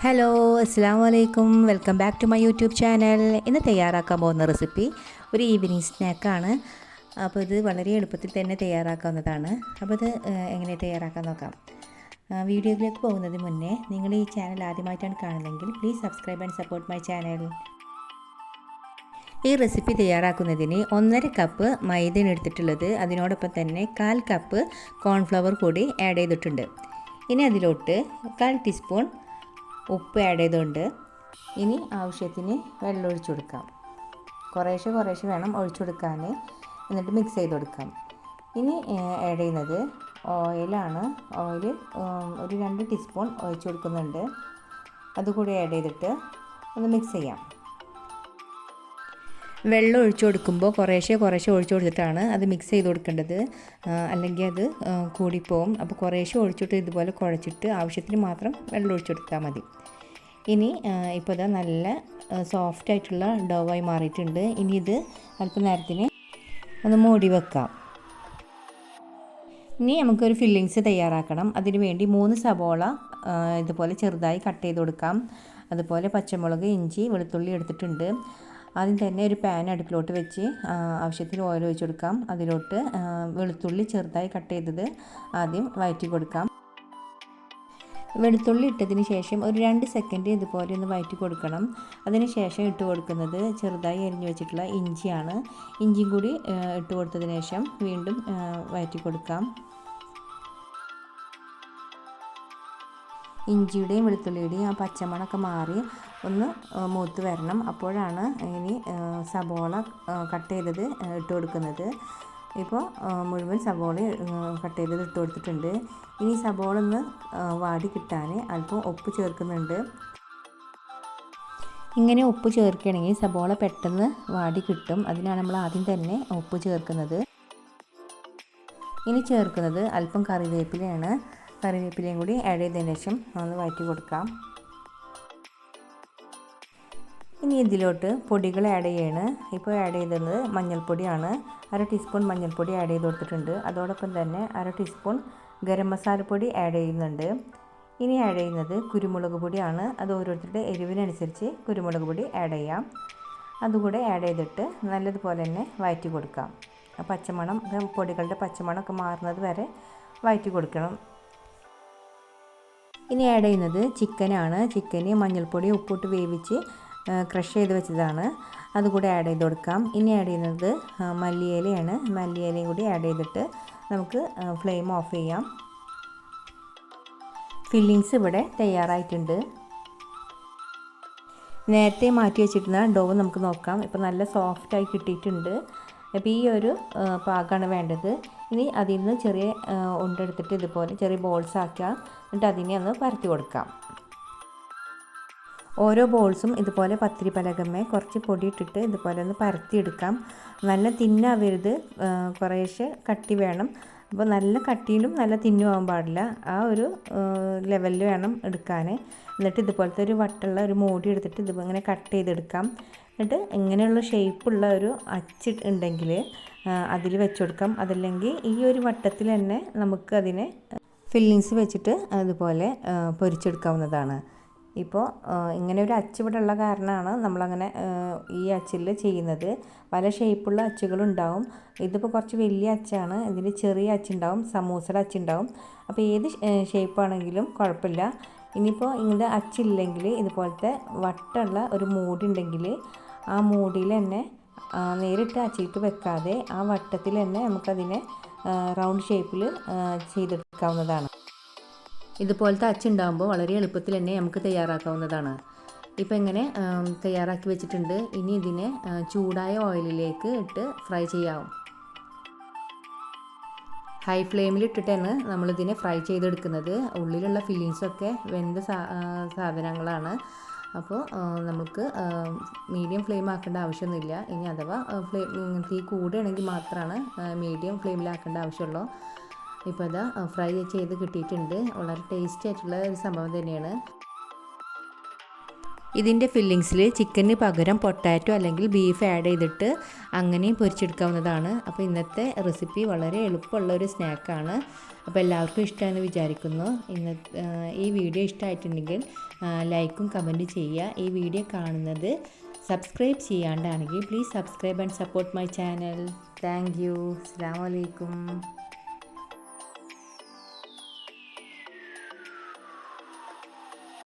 Hello അസ്സലാമു അലൈക്കും, welcome back to my YouTube channel. ഇന്ന് തയ്യാറാക്കാൻ പോകുന്ന റെസിപ്പി ഒരു ഈവനിങ് സ്നാക്കാണ്. അപ്പോൾ ഇത് വളരെ എളുപ്പത്തിൽ തന്നെ തയ്യാറാക്കാവുന്നതാണ്. അപ്പോൾ ഇത് എങ്ങനെ തയ്യാറാക്കാൻ നോക്കാം. വീഡിയോയിലേക്ക് പോകുന്നതിന് മുന്നേ നിങ്ങൾ ഈ ചാനൽ ആദ്യമായിട്ടാണ് കാണുന്നതെങ്കിൽ please subscribe and support my channel. ഈ റെസിപ്പി തയ്യാറാക്കുന്നതിന് 1.5 കപ്പ് മൈദയാണ് എടുത്തിട്ടുള്ളത്. അതിനോടൊപ്പം തന്നെ 1/4 കപ്പ് കോൺഫ്ലവർ കൂടി ആഡ് ചെയ്തിട്ടുണ്ട്. ഇനി അതിലോട്ട് 1/4 ടീസ്പൂൺ ഉപ്പ് ആഡ് ചെയ്തുകൊണ്ട് ഇനി ആവശ്യത്തിന് വെള്ളം ഒഴിച്ചു കൊടുക്കാം. കുറേശ്ശെ വേണം ഒഴിച്ചു കൊടുക്കാൻ. എന്നിട്ട് മിക്സ് ചെയ്ത് കൊടുക്കാം. ഇനി ആഡ് ചെയ്യുന്നത് ഓയിലാണ്. ഓയിൽ ഒരു 2 ടീസ്പൂൺ ഒഴിച്ചു കൊടുക്കുന്നുണ്ട്. അതുകൂടി ആഡ് ചെയ്തിട്ട് ഒന്ന് മിക്സ് ചെയ്യാം. വെള്ളം ഒഴിച്ചു കൊടുക്കുമ്പോൾ കുറേശ്ശെ ഒഴിച്ചു കൊടുത്തിട്ടാണ് അത് മിക്സ് ചെയ്ത് കൊടുക്കേണ്ടത്, അല്ലെങ്കിൽ അത് കൂടിപ്പോവും. അപ്പോൾ കുറേശ്ശെ ഒഴിച്ചിട്ട് ഇതുപോലെ കുഴച്ചിട്ട് ആവശ്യത്തിന് മാത്രം വെള്ളം ഒഴിച്ചു കൊടുത്താൽ മതി. ഇനി ഇപ്പോൾ ഇത് നല്ല സോഫ്റ്റ് ആയിട്ടുള്ള ഡോവായി മാറിയിട്ടുണ്ട്. ഇനി ഇത് അല്പം നേരത്തിന് ഒന്ന് മൂടി വെക്കാം. ഇനി നമുക്കൊരു ഫില്ലിങ്സ് തയ്യാറാക്കണം. അതിന് വേണ്ടി 3 സവോള ഇതുപോലെ ചെറുതായി കട്ട് ചെയ്ത് കൊടുക്കാം. അതുപോലെ പച്ചമുളക്, ഇഞ്ചി, വെളുത്തുള്ളി എടുത്തിട്ടുണ്ട്. ആദ്യം തന്നെ ഒരു പാൻ അടുപ്പിലോട്ട് വെച്ച് ആവശ്യത്തിന് ഓയിൽ ഒഴിച്ച് കൊടുക്കാം. അതിലോട്ട് വെളുത്തുള്ളി ചെറുതായി കട്ട് ചെയ്തത് ആദ്യം വഴറ്റി കൊടുക്കാം. വെളുത്തുള്ളി ഇട്ടതിന് ശേഷം ഒരു 2 സെക്കൻഡ് ഇതുപോലെ ഒന്ന് വഴറ്റി കൊടുക്കണം. അതിന് ശേഷം ഇട്ട് കൊടുക്കുന്നത് ചെറുതായി അരിഞ്ഞു വെച്ചിട്ടുള്ള ഇഞ്ചിയാണ്. ഇഞ്ചിയും കൂടി ഇട്ട് കൊടുത്തതിന് ശേഷം വീണ്ടും വഴറ്റി കൊടുക്കാം. ഇഞ്ചിയുടെയും വെളുത്തുള്ളിയുടെയും ആ പച്ചമണമൊക്കെ മാറി ഒന്ന് മൂത്ത് വരണം. അപ്പോഴാണ് ഇനി സവോള കട്ട് ചെയ്തത് ഇട്ട് കൊടുക്കുന്നത്. ഇപ്പോൾ മുഴുവൻ സവോള കട്ട് ചെയ്തത് ഇട്ട് കൊടുത്തിട്ടുണ്ട്. ഇനി സവോള ഒന്ന് വാടി കിട്ടാൻ അല്പം ഉപ്പ് ചേർക്കുന്നുണ്ട്. ഇങ്ങനെ ഉപ്പ് ചേർക്കുകയാണെങ്കിൽ സവോള പെട്ടെന്ന് വാടി കിട്ടും. അതിനാണ് നമ്മൾ ആദ്യം തന്നെ ഉപ്പ് ചേർക്കുന്നത്. ഇനി ചേർക്കുന്നത് അല്പം കറിവേപ്പിലയാണ്. കറിവേപ്പിലയും കൂടി ആഡ് ചെയ്തതിന് ശേഷം ഒന്ന് വഴറ്റി കൊടുക്കാം. ഇനി ഇതിലോട്ട് പൊടികൾ ആഡ് ചെയ്യാണ്. ഇപ്പോൾ ആഡ് ചെയ്തത് മഞ്ഞൾപ്പൊടിയാണ്. 1/2 ടീസ്പൂൺ മഞ്ഞൾപ്പൊടി ആഡ് ചെയ്ത് കൊടുത്തിട്ടുണ്ട്. അതോടൊപ്പം തന്നെ 1/2 ടീസ്പൂൺ ഗരം മസാലപ്പൊടി ആഡ് ചെയ്യുന്നുണ്ട്. ഇനി ആഡ് ചെയ്യുന്നത് കുരുമുളക് പൊടിയാണ്. അത് ഓരോരുത്തരുടെ എരിവിനനുസരിച്ച് കുരുമുളക് പൊടി ആഡ് ചെയ്യാം. അതുകൂടെ ആഡ് ചെയ്തിട്ട് നല്ലതുപോലെ തന്നെ വഴറ്റി കൊടുക്കാം. പച്ചമണം, പൊടികളുടെ പച്ചമണമൊക്കെ മാറുന്നത് വരെ വഴറ്റി കൊടുക്കണം. ഇനി ആഡ് ചെയ്യുന്നത് ചിക്കനാണ്. ചിക്കന് മഞ്ഞൾപ്പൊടി ഉപ്പിട്ട് വേവിച്ച് ക്രഷ് ചെയ്ത് വെച്ചതാണ്. അതുകൂടി ആഡ് ചെയ്ത് കൊടുക്കാം. ഇനി ആഡ് ചെയ്യുന്നത് മല്ലിയിലയാണ്. മല്ലിയിലയും കൂടി ആഡ് ചെയ്തിട്ട് നമുക്ക് ഫ്ലെയിം ഓഫ് ചെയ്യാം. ഫില്ലിങ്സ് ഇവിടെ തയ്യാറായിട്ടുണ്ട്. നേരത്തെ മാറ്റി വെച്ചിരുന്ന ഡോ നമുക്ക് നോക്കാം. ഇപ്പോൾ നല്ല സോഫ്റ്റായി കിട്ടിയിട്ടുണ്ട്. അപ്പോൾ ഈ ഒരു പാകമാണ് വേണ്ടത്. ഇനി അതിൽ നിന്ന് ചെറിയ ഉണ്ടെടുത്തിട്ട് ഇതുപോലെ ചെറിയ ബോൾസ് ആക്കുക. എന്നിട്ട് അതിനെ ഒന്ന് പരത്തി കൊടുക്കാം. ഓരോ ബോൾസും ഇതുപോലെ പത്തിരി പലകമേ കുറച്ച് പൊടി ഇട്ടിട്ട് ഇതുപോലെ ഒന്ന് പരത്തിയെടുക്കാം. നല്ല തിന്നാവരുത്, കുറേശ്ശെ കട്ടി വേണം. അപ്പോൾ നല്ല കട്ടിയിലും നല്ല തിന്നും ആവാൻ പാടില്ല. ആ ഒരു ലെവലിൽ വേണം എടുക്കാൻ. എന്നിട്ട് ഇതുപോലത്തെ ഒരു വട്ടുള്ള ഒരു മൂടി എടുത്തിട്ട് ഇതിങ്ങനെ കട്ട് ചെയ്തെടുക്കാം. എന്നിട്ട് ഇങ്ങനെയുള്ള ഷേപ്പുള്ള ഒരു അച്ച് ഉണ്ടെങ്കിൽ അതിൽ വെച്ച് കൊടുക്കാം. അതല്ലെങ്കിൽ ഈ ഒരു വട്ടത്തിൽ തന്നെ നമുക്ക് അതിനെ ഫില്ലിങ്സ് വെച്ചിട്ട് അതുപോലെ പൊരിച്ചെടുക്കാവുന്നതാണ്. ഇപ്പോൾ ഇങ്ങനെ ഒരു അച്ച് ഇവിടെ ഉള്ള കാരണമാണ് നമ്മളങ്ങനെ ഈ അച്ചിൽ ചെയ്യുന്നത്. പല ഷേപ്പുള്ള അച്ചുകളുണ്ടാവും. ഇതിപ്പോൾ കുറച്ച് വലിയ അച്ചാണ്. ഇതിൽ ചെറിയ അച്ചുണ്ടാവും, സമൂസയുടെ അച്ചുണ്ടാവും. അപ്പോൾ ഏത് ഷേപ്പാണെങ്കിലും കുഴപ്പമില്ല. ഇനിയിപ്പോൾ ഇങ്ങനത്തെ അച്ചില്ലെങ്കിൽ ഇതുപോലത്തെ വട്ടമുള്ള ഒരു മൂടി ഉണ്ടെങ്കിൽ ആ മൂടിയിൽ തന്നെ നേരിട്ട് അച്ചിലേക്ക് വെക്കാതെ ആ വട്ടത്തിൽ തന്നെ നമുക്കതിനെ റൗണ്ട് ഷേപ്പിൽ ചെയ്തെടുക്കാവുന്നതാണ്. ഇതുപോലത്തെ അച്ചുണ്ടാകുമ്പോൾ വളരെ എളുപ്പത്തിൽ തന്നെ നമുക്ക് തയ്യാറാക്കാവുന്നതാണ്. ഇപ്പോൾ ഇങ്ങനെ തയ്യാറാക്കി വെച്ചിട്ടുണ്ട്. ഇനി ഇതിനെ ചൂടായ ഓയിലിലേക്ക് ഇട്ട് ഫ്രൈ ചെയ്യാവും. ഹൈ ഫ്ലെയിമിൽ ഇട്ടിട്ടാണ് നമ്മളിതിനെ ഫ്രൈ ചെയ്തെടുക്കുന്നത്. ഉള്ളിലുള്ള ഫില്ലിങ്സൊക്കെ വെന്ത സാധനങ്ങളാണ്. അപ്പോൾ നമുക്ക് മീഡിയം ഫ്ലെയിം ആക്കേണ്ട ആവശ്യമൊന്നുമില്ല. ഇനി അഥവാ തീ കൂടുകയാണെങ്കിൽ മാത്രമാണ് മീഡിയം ഫ്ലെയിമിലാക്കേണ്ട ആവശ്യമുള്ളൂ. ഇപ്പോൾ അതാ ഫ്രൈ ചെയ്ത് കിട്ടിയിട്ടുണ്ട്. വളരെ ടേസ്റ്റി ആയിട്ടുള്ള ഒരു സംഭവം തന്നെയാണ്. ഇതിൻ്റെ ഫില്ലിങ്സിൽ ചിക്കന് പകരം പൊട്ടാറ്റോ അല്ലെങ്കിൽ ബീഫ് ആഡ് ചെയ്തിട്ട് അങ്ങനെയും പൊരിച്ചെടുക്കാവുന്നതാണ്. അപ്പോൾ ഇന്നത്തെ റെസിപ്പി വളരെ എളുപ്പമുള്ള ഒരു സ്നാക്കാണ്. അപ്പോൾ എല്ലാവർക്കും ഇഷ്ടമാണെന്ന് വിചാരിക്കുന്നു. ഈ വീഡിയോ ഇഷ്ടമായിട്ടുണ്ടെങ്കിൽ ലൈക്കും കമൻറ്റും ചെയ്യുക. ഈ വീഡിയോ കാണുന്നത് സബ്സ്ക്രൈബ് ചെയ്യാണ്ടാണെങ്കിൽ please subscribe and support my channel. Thank you. അസ്സലാമു അലൈക്കും.